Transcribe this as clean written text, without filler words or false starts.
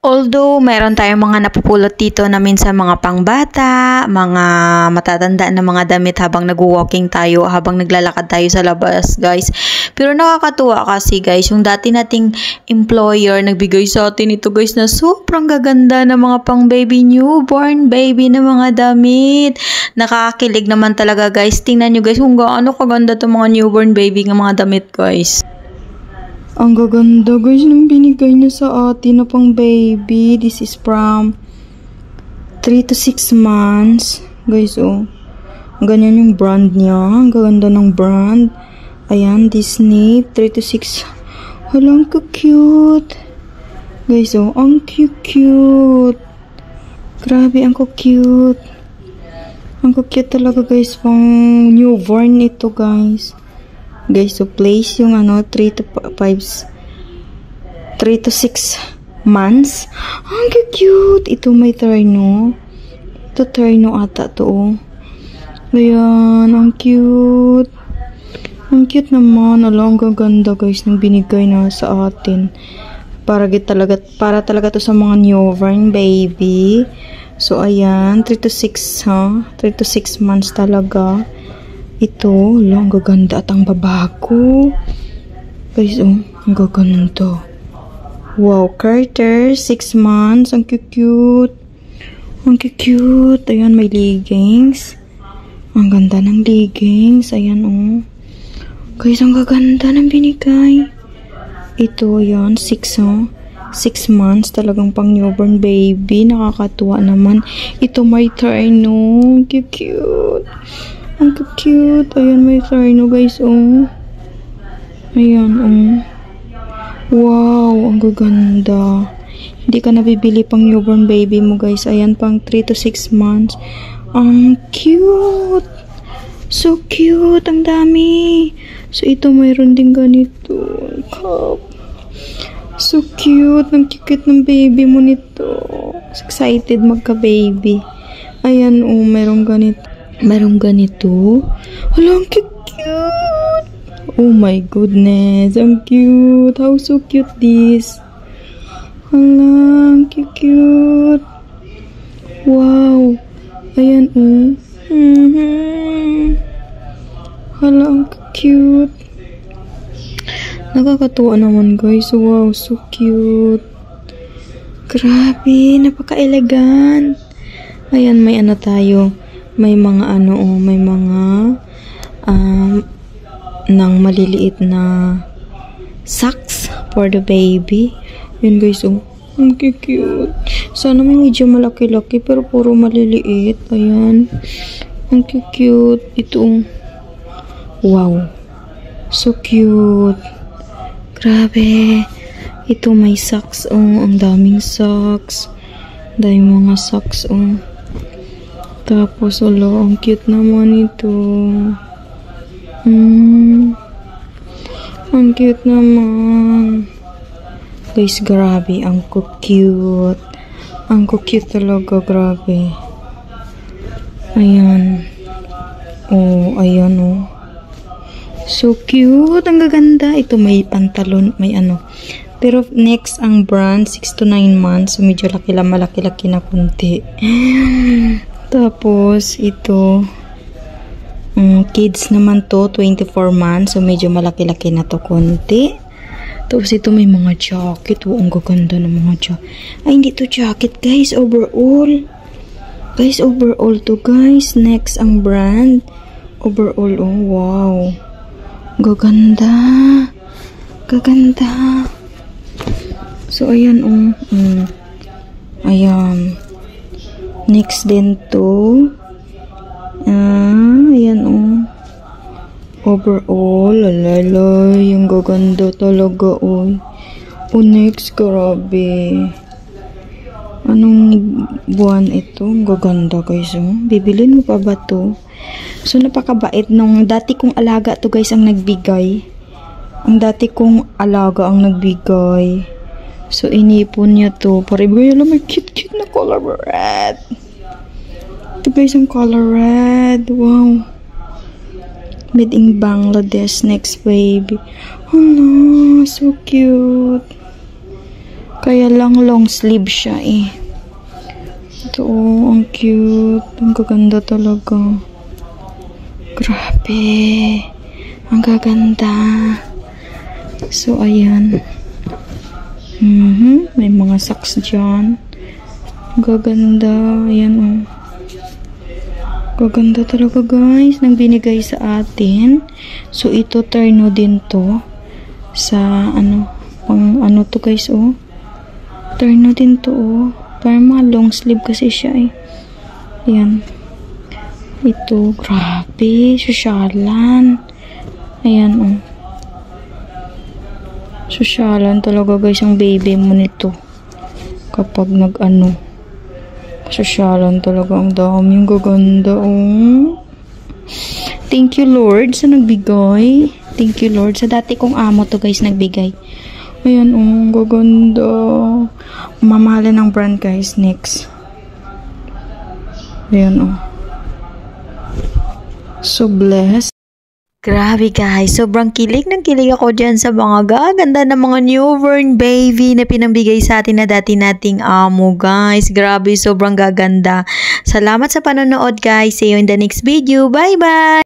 Although, mayroon tayong mga napupulot dito na minsan mga pangbata, mga matatanda na mga damit habang nag-walking tayo, habang naglalakad tayo sa labas, guys. Pero nakakatuwa kasi, guys, yung dati nating employer nagbigay sa atin ito, guys, na sobrang gaganda na mga pang baby, newborn baby na mga damit. Nakakakilig naman talaga, guys. Tingnan nyo, guys, kung gaano kaganda itong mga newborn baby ng mga damit, guys. Ang gaganda, guys, nang binigay niya sa atin na pang baby. This is from 3 to 6 months. Guys, oh. Ganyan yung brand niya. Ang gaganda ng brand. Ayan, Disney. 3 to 6. Halang cute. Guys, oh. Ang cute. Grabe, ang cute. Ang cute talaga, guys. Pang newborn ito, guys. Guys, so place yung 3 to 6 months. Ang cute. Ito may terno. Ito terno ata to. Oh. Ayan, ang cute. Ang cute naman. Alam, ang gaganda, guys, nang binigay na sa atin. Para talaga to sa mga newborn baby. So, ayan, 3 to 6, ha? 3 to 6 months talaga. Ito, ang gaganda at ang babago. Guys, oh, ang gaganda. Wow, Carter, 6 months. Ang cute. Ang cute. Ayan, may leggings. Ang ganda ng leggings. Ayan, oh. Guys, ang gaganda ng binigay. Ito, ayan, 6, oh. 6 months. Talagang pang newborn baby. Nakakatuwa naman. Ito, may terno. Cute. Ang cute. Ayan, may terno, guys, oh. Ayan, oh. Wow, ang gaganda. Hindi ka nabibili pang newborn baby mo, guys. Ayan, pang 3 to 6 months. Ang cute. So cute. Ang dami. So, ito, mayroon din ganito. Cup. So cute. Ang cute ng baby mo nito. Excited magka-baby. Ayan, oh, mayroong ganito. Merong ganito. Hala, ang cute. Oh my goodness. Ang cute. How so cute this. Hala, ang cute. Wow. Ayan, oh. Hala, ang cute. Nakakatuwa naman, guys. Wow, so cute. Grabe, napaka-elegant. Ayan, may tayo. May mga may mga nang maliliit na socks for the baby. Yun, guys, oh. Ang cute. Sana may medyo malaki-laki pero puro maliliit. Ayan. Ang cute. Ito. Wow. So cute. Grabe. Ito may socks, oh. Ang daming socks. Daming mga socks, oh. Tapos, ang cute naman ito. Ang cute naman. Guys, grabe. Ang cute. Ang cute talaga, grabe. Ayan. Oh, ayan, oh. So cute. Ang gaganda. Ito may pantalon, may Pero next, ang brand, 6 to 9 months. So, medyo malaki-laki na kunti. Tapos, ito, kids naman to, 24 months. So, medyo malaki-laki na to konti. Tapos, ito may mga jacket. Oh, ang gaganda ng mga jacket. Ay, hindi to jacket, guys. Overall. Guys, overall to, guys. Next, ang brand. Overall, oh, wow. Gaganda. Gaganda. So, ayan, oh. Ayan. Next din to. Ayan, oh. Overall, lalay. Yung gaganda talaga, oh. Oh, next, grabe. Anong buwan ito? Ang gaganda, guys, oh. Bibilin mo pa ba to? So, napakabait nung dati kong alaga to, guys, ang nagbigay. Ang dati kong alaga ang nagbigay. So, inipon niya to. Para ibigay nila may cute-cute na color red. Ito, guys, ang color red. Wow. Made in Bangladesh. Next, baby. Oh, no. So cute. Kaya lang long sleeve siya eh. Ito oh, ang cute. Ang gaganda talaga. Grabe. Ang gaganda. So, ayan. May mga socks dyan. Ang gaganda. Ayan oh. Gaganda talaga guys. Nang binigay sa atin. So, ito terno din to. Sa pang to guys oh. Terno din to oh. Parang mga long sleeve kasi siya eh. Ayan. Ito, grabe. Sosyalan. Ayan oh. Sosyalan talaga guys ang baby mo nito. Kapag sosyalan talaga ang dami. Ang gaganda oh. Thank you Lord sa nagbigay. Thank you Lord. Sa dati kong amo to guys nagbigay. Ayan oh, ang gaganda. Mamahalin ng brand guys. Next. Ayan oh. So blessed. Grabe guys, sobrang kilig ako dyan sa mga gaganda ng mga newborn baby na pinambigay sa atin na dati nating amo guys. Grabe, sobrang gaganda. Salamat sa panonood guys. See you in the next video. Bye bye!